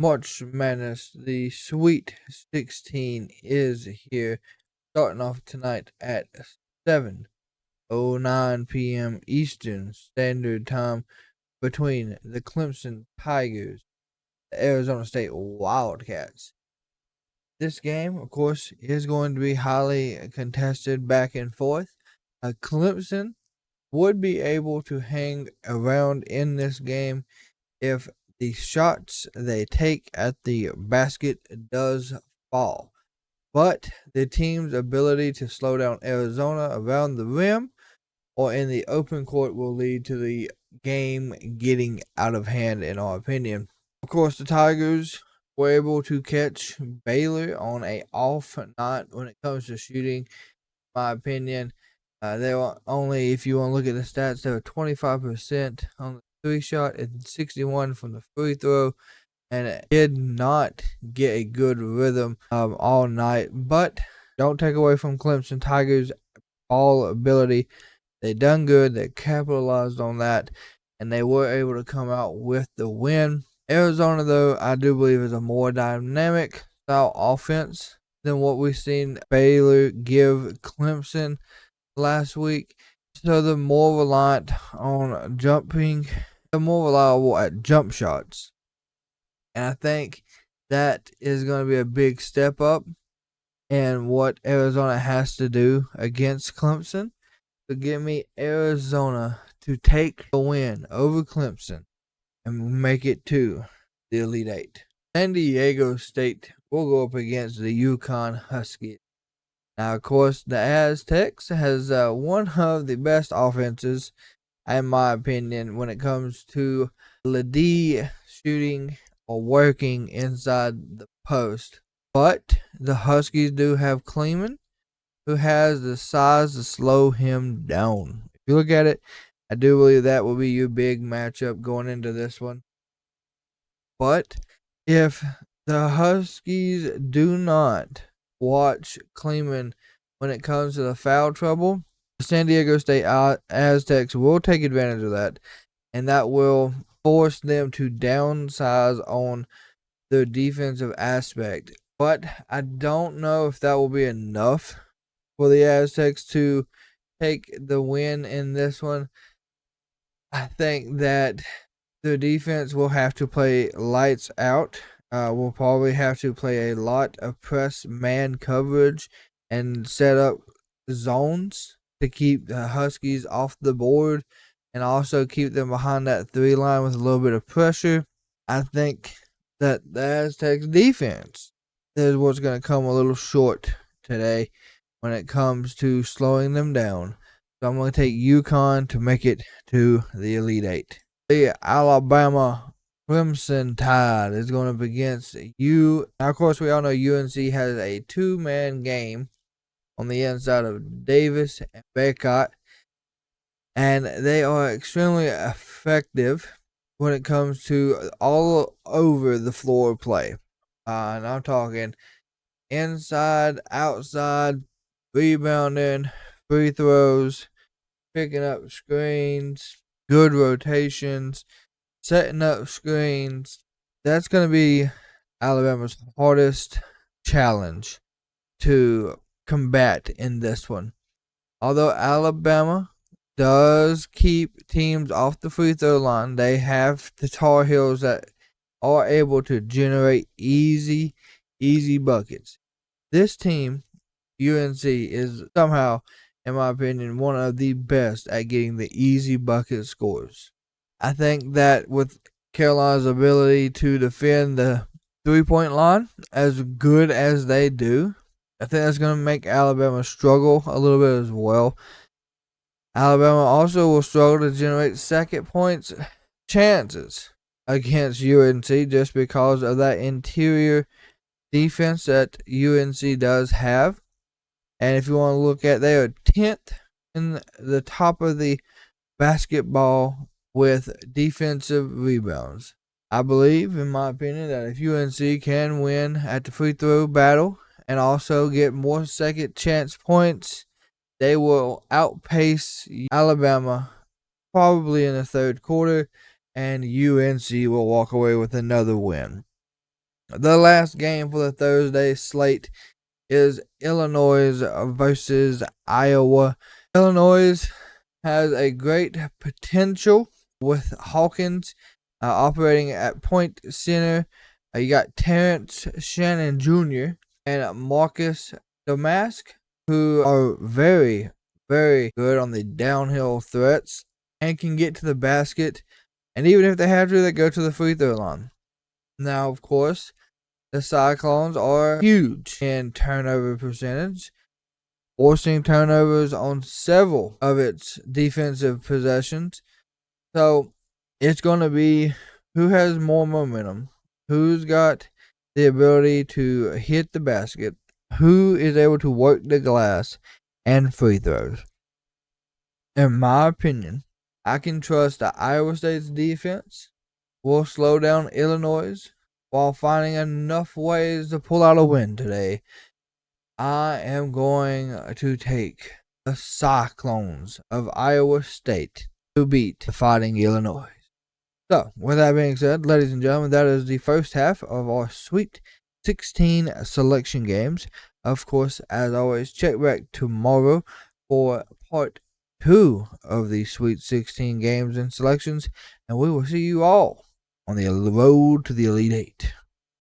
March Madness, the Sweet 16 is here, starting off tonight at 7:09 p.m. Eastern Standard Time between the Clemson Tigers and the Arizona State Wildcats. This game, of course, is going to be highly contested back and forth. Clemson would be able to hang around in this game if the shots they take at the basket does fall. But the team's ability to slow down Arizona around the rim or in the open court will lead to the game getting out of hand, in our opinion. Of course, the Tigers were able to catch Baylor on a off night when it comes to shooting. In my opinion, they were only, if you want to look at the stats, they were 25% on the three shot and 61 from the free throw, and it did not get a good rhythm all night. But don't take away from Clemson Tigers' ball ability. They done good. They capitalized on that, and they were able to come out with the win. Arizona, though, I do believe is a more dynamic style offense than what we've seen Baylor give Clemson last week. So they're more reliant on jumping. They're more reliable at jump shots. And I think that is going to be a big step up in what Arizona has to do against Clemson. So give me Arizona to take a win over Clemson and make it to the Elite Eight. San Diego State will go up against the UConn Huskies. Now, of course, the Aztecs has one of the best offenses, in my opinion, when it comes to LeD shooting or working inside the post. But the Huskies do have Kleeman, who has the size to slow him down. If you look at it, I do believe that will be your big matchup going into this one. But if the Huskies do not watch Kleeman when it comes to the foul trouble, the San Diego State Aztecs will take advantage of that, and that will force them to downsize on their defensive aspect. But I don't know if that will be enough for the Aztecs to take the win in this one. I think that the defense will have to play lights out. We'll probably have to play a lot of press man coverage and set up zones to keep the Huskies off the board and also keep them behind that three line with a little bit of pressure. I think that the Aztecs defense is what's going to come a little short today when it comes to slowing them down. So I'm going to take UConn to make it to the Elite Eight. The Alabama Crimson Tide is going up against Now, of course, we all know UNC has a two-man game on the inside of Davis and Baycott, and they are extremely effective when it comes to all over the floor play. And I'm talking inside, outside, rebounding, free throws, picking up screens, good rotations, setting up screens. That's going to be Alabama's hardest challenge to combat in this one. Although Alabama does keep teams off the free throw line, they have the Tar Heels that are able to generate easy buckets. This team, UNC, is somehow, in my opinion, one of the best at getting the easy bucket scores. I think that with Carolina's ability to defend the three-point line as good as they do, I think that's going to make Alabama struggle a little bit as well. Alabama also will struggle to generate second points chances against UNC just because of that interior defense that UNC does have. And if you want to look at, they are 10th in the top of the basketball with defensive rebounds. I believe, in my opinion, that if UNC can win at the free throw battle and also get more second chance points, they will outpace Alabama probably in the third quarter, and UNC will walk away with another win. The last game for the Thursday slate is Illinois versus Iowa. Illinois has a great potential with Hawkins operating at point center. You got Terrence Shannon Jr. and Marcus Damask, who are very, very good on the downhill threats and can get to the basket. And even if they have to, they go to the free throw line. Now, of course, the Cyclones are huge in turnover percentage, forcing turnovers on several of its defensive possessions. So it's going to be who has more momentum, who's got the ability to hit the basket, who is able to work the glass and free throws. In my opinion, I can trust that Iowa State's defense will slow down Illinois while finding enough ways to pull out a win today. I am going to take the Cyclones of Iowa State to beat the Fighting Illinois. So, with that being said, ladies and gentlemen, that is the first half of our Sweet 16 selection games. Of course, as always, check back tomorrow for part 2 of the Sweet 16 games and selections, and we will see you all on the road to the Elite Eight.